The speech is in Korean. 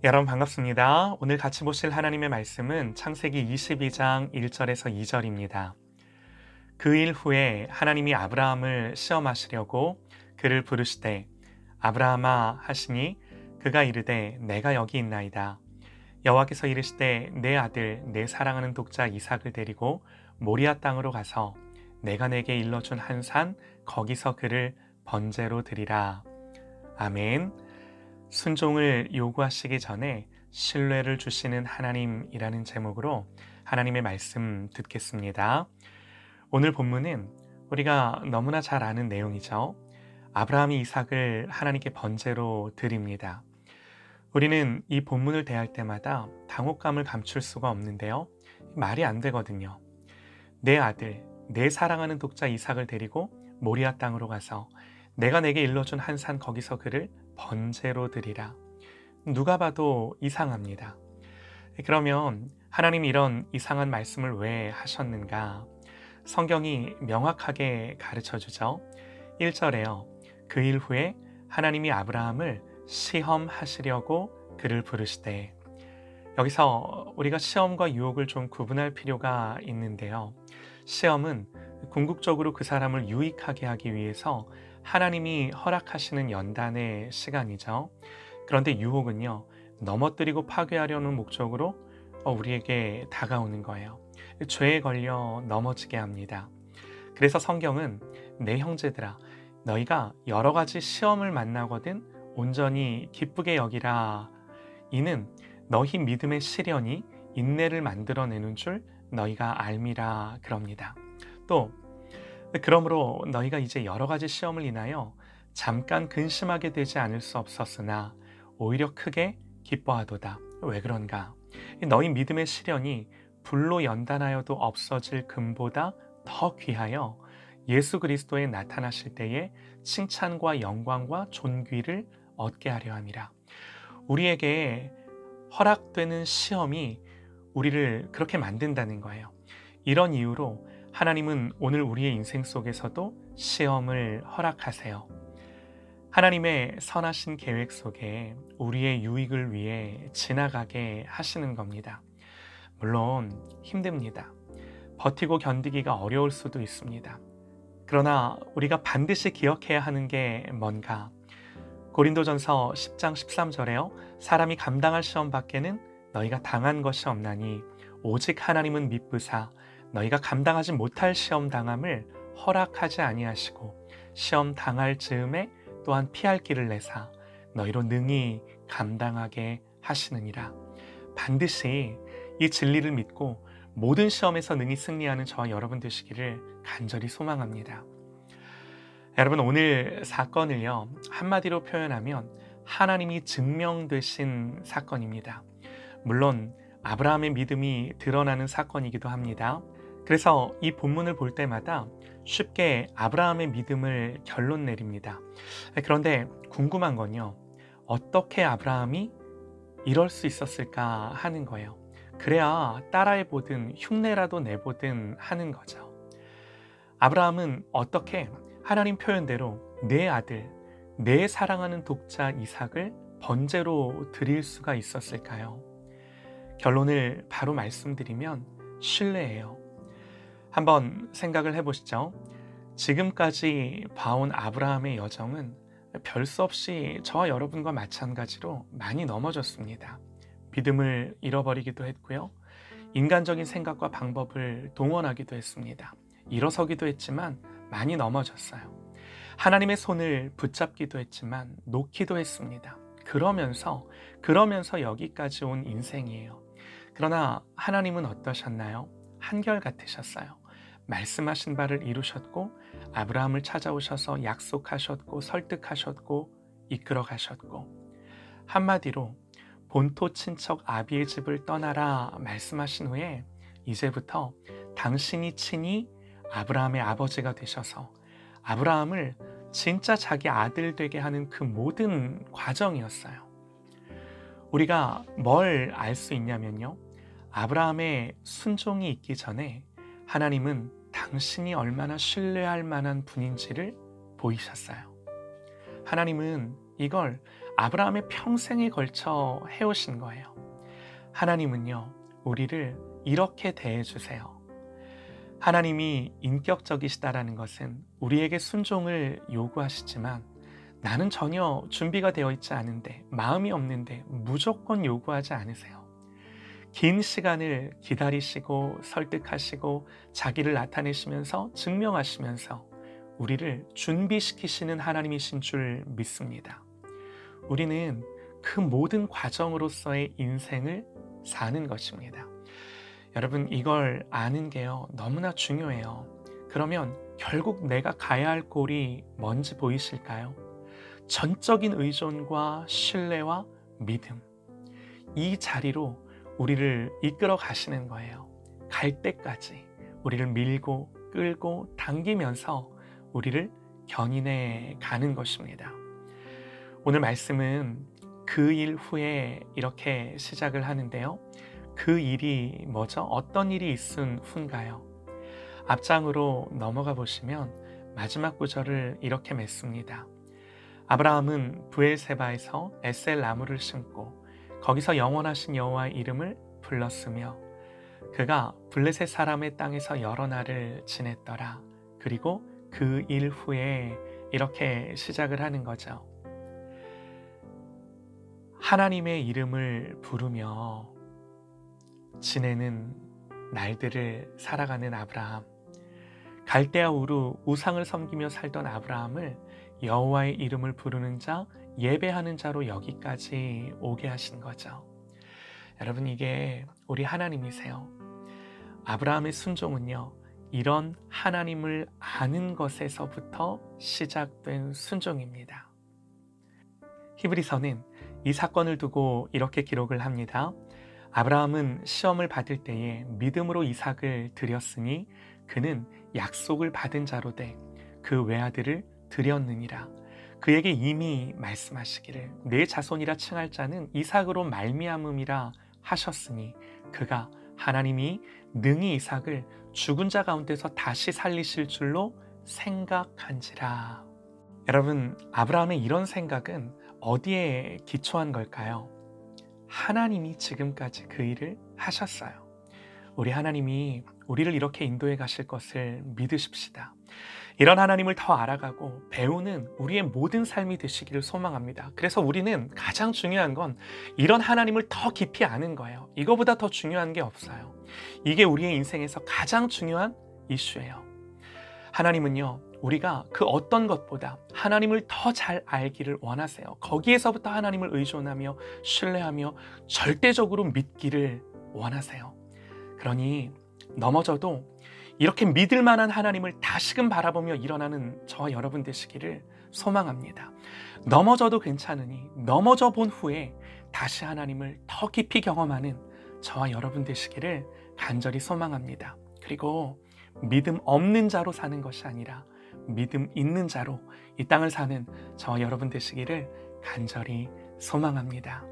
여러분 반갑습니다. 오늘 같이 보실 하나님의 말씀은 창세기 22장 1절에서 2절입니다. 그 일 후에 하나님이 아브라함을 시험하시려고 그를 부르시되 아브라함아 하시니 그가 이르되 내가 여기 있나이다. 여호와께서 이르시되 내 아들 내 사랑하는 독자 이삭을 데리고 모리아 땅으로 가서 내가 내게 일러준 한 산 거기서 그를 번제로 드리라. 아멘. 순종을 요구하시기 전에 신뢰를 주시는 하나님이라는 제목으로 하나님의 말씀 듣겠습니다. 오늘 본문은 우리가 너무나 잘 아는 내용이죠. 아브라함이 이삭을 하나님께 번제로 드립니다. 우리는 이 본문을 대할 때마다 당혹감을 감출 수가 없는데요. 말이 안 되거든요. 내 아들, 내 사랑하는 독자 이삭을 데리고 모리아 땅으로 가서 내가 내게 일러준 한 산 거기서 그를 번제로 드리라. 누가 봐도 이상합니다. 그러면 하나님이 이런 이상한 말씀을 왜 하셨는가? 성경이 명확하게 가르쳐 주죠. 1절에요. 그 일 후에 하나님이 아브라함을 시험하시려고 그를 부르시되. 여기서 우리가 시험과 유혹을 좀 구분할 필요가 있는데요. 시험은 궁극적으로 그 사람을 유익하게 하기 위해서 하나님이 허락하시는 연단의 시간이죠. 그런데 유혹은요, 넘어뜨리고 파괴하려는 목적으로 우리에게 다가오는 거예요. 죄에 걸려 넘어지게 합니다. 그래서 성경은 내 형제들아, 너희가 여러 가지 시험을 만나거든 온전히 기쁘게 여기라. 이는 너희 믿음의 시련이 인내를 만들어내는 줄 너희가 알미라 그럽니다. 또 그러므로 너희가 이제 여러 가지 시험을 인하여 잠깐 근심하게 되지 않을 수 없었으나 오히려 크게 기뻐하도다. 왜 그런가? 너희 믿음의 시련이 불로 연단하여도 없어질 금보다 더 귀하여 예수 그리스도에 나타나실 때에 칭찬과 영광과 존귀를 얻게 하려 함이라. 우리에게 허락되는 시험이 우리를 그렇게 만든다는 거예요. 이런 이유로 하나님은 오늘 우리의 인생 속에서도 시험을 허락하세요. 하나님의 선하신 계획 속에 우리의 유익을 위해 지나가게 하시는 겁니다. 물론 힘듭니다. 버티고 견디기가 어려울 수도 있습니다. 그러나 우리가 반드시 기억해야 하는 게 뭔가? 고린도전서 10장 13절에요. 사람이 감당할 시험 밖에는 너희가 당한 것이 없나니 오직 하나님은 미쁘사 너희가 감당하지 못할 시험 당함을 허락하지 아니하시고 시험 당할 즈음에 또한 피할 길을 내사 너희로 능히 감당하게 하시느니라. 반드시 이 진리를 믿고 모든 시험에서 능히 승리하는 저와 여러분 되시기를 간절히 소망합니다. 여러분, 오늘 사건을요, 한마디로 표현하면 하나님이 증명되신 사건입니다. 물론 아브라함의 믿음이 드러나는 사건이기도 합니다. 그래서 이 본문을 볼 때마다 쉽게 아브라함의 믿음을 결론 내립니다. 그런데 궁금한 건요, 어떻게 아브라함이 이럴 수 있었을까 하는 거예요. 그래야 따라해보든 흉내라도 내보든 하는 거죠. 아브라함은 어떻게 하나님 표현대로 내 아들, 내 사랑하는 독자 이삭을 번제로 드릴 수가 있었을까요? 결론을 바로 말씀드리면 신뢰예요. 한번 생각을 해보시죠. 지금까지 봐온 아브라함의 여정은 별 수 없이 저와 여러분과 마찬가지로 많이 넘어졌습니다. 믿음을 잃어버리기도 했고요. 인간적인 생각과 방법을 동원하기도 했습니다. 일어서기도 했지만 많이 넘어졌어요. 하나님의 손을 붙잡기도 했지만 놓기도 했습니다. 그러면서 여기까지 온 인생이에요. 그러나 하나님은 어떠셨나요? 한결같으셨어요. 말씀하신 바를 이루셨고 아브라함을 찾아오셔서 약속하셨고 설득하셨고 이끌어 가셨고, 한마디로 본토 친척 아비의 집을 떠나라 말씀하신 후에 이제부터 당신이 친히 아브라함의 아버지가 되셔서 아브라함을 진짜 자기 아들 되게 하는 그 모든 과정이었어요. 우리가 뭘 알 수 있냐면요, 아브라함의 순종이 있기 전에 하나님은 당신이 얼마나 신뢰할 만한 분인지를 보이셨어요. 하나님은 이걸 아브라함의 평생에 걸쳐 해오신 거예요. 하나님은요, 우리를 이렇게 대해주세요. 하나님이 인격적이시다라는 것은 우리에게 순종을 요구하시지만 나는 전혀 준비가 되어 있지 않은데, 마음이 없는데 무조건 요구하지 않으세요. 긴 시간을 기다리시고 설득하시고 자기를 나타내시면서 증명하시면서 우리를 준비시키시는 하나님이신 줄 믿습니다. 우리는 그 모든 과정으로서의 인생을 사는 것입니다. 여러분, 이걸 아는 게요, 너무나 중요해요. 그러면 결국 내가 가야 할 꼴이 뭔지 보이실까요? 전적인 의존과 신뢰와 믿음. 이 자리로 우리를 이끌어 가시는 거예요. 갈 때까지 우리를 밀고 끌고 당기면서 우리를 견인해 가는 것입니다. 오늘 말씀은 그 일 후에 이렇게 시작을 하는데요. 그 일이 뭐죠? 어떤 일이 있은 후인가요? 앞장으로 넘어가 보시면 마지막 구절을 이렇게 맺습니다. 아브라함은 브엘세바에서 에셀 나무를 심고 거기서 영원하신 여호와의 이름을 불렀으며 그가 블레셋 사람의 땅에서 여러 날을 지냈더라. 그리고 그 일 후에 이렇게 시작을 하는 거죠. 하나님의 이름을 부르며 지내는 날들을 살아가는 아브라함, 갈대아 우르 우상을 섬기며 살던 아브라함을 여호와의 이름을 부르는 자, 예배하는 자로 여기까지 오게 하신 거죠. 여러분, 이게 우리 하나님이세요. 아브라함의 순종은요, 이런 하나님을 아는 것에서부터 시작된 순종입니다. 히브리서는 이 사건을 두고 이렇게 기록을 합니다. 아브라함은 시험을 받을 때에 믿음으로 이삭을 드렸으니 그는 약속을 받은 자로 돼 그 외아들을 드렸느니라. 그에게 이미 말씀하시기를 내 자손이라 칭할 자는 이삭으로 말미암음이라 하셨으니 그가 하나님이 능히 이삭을 죽은 자 가운데서 다시 살리실 줄로 생각한지라. 여러분, 아브라함의 이런 생각은 어디에 기초한 걸까요? 하나님이 지금까지 그 일을 하셨어요. 우리 하나님이 우리를 이렇게 인도해 가실 것을 믿으십시다. 이런 하나님을 더 알아가고 배우는 우리의 모든 삶이 되시기를 소망합니다. 그래서 우리는 가장 중요한 건 이런 하나님을 더 깊이 아는 거예요. 이거보다 더 중요한 게 없어요. 이게 우리의 인생에서 가장 중요한 이슈예요. 하나님은요, 우리가 그 어떤 것보다 하나님을 더 잘 알기를 원하세요. 거기에서부터 하나님을 의존하며 신뢰하며 절대적으로 믿기를 원하세요. 그러니 넘어져도 이렇게 믿을 만한 하나님을 다시금 바라보며 일어나는 저와 여러분 되시기를 소망합니다. 넘어져도 괜찮으니 넘어져 본 후에 다시 하나님을 더 깊이 경험하는 저와 여러분 되시기를 간절히 소망합니다. 그리고 믿음 없는 자로 사는 것이 아니라 믿음 있는 자로 이 땅을 사는 저와 여러분 되시기를 간절히 소망합니다.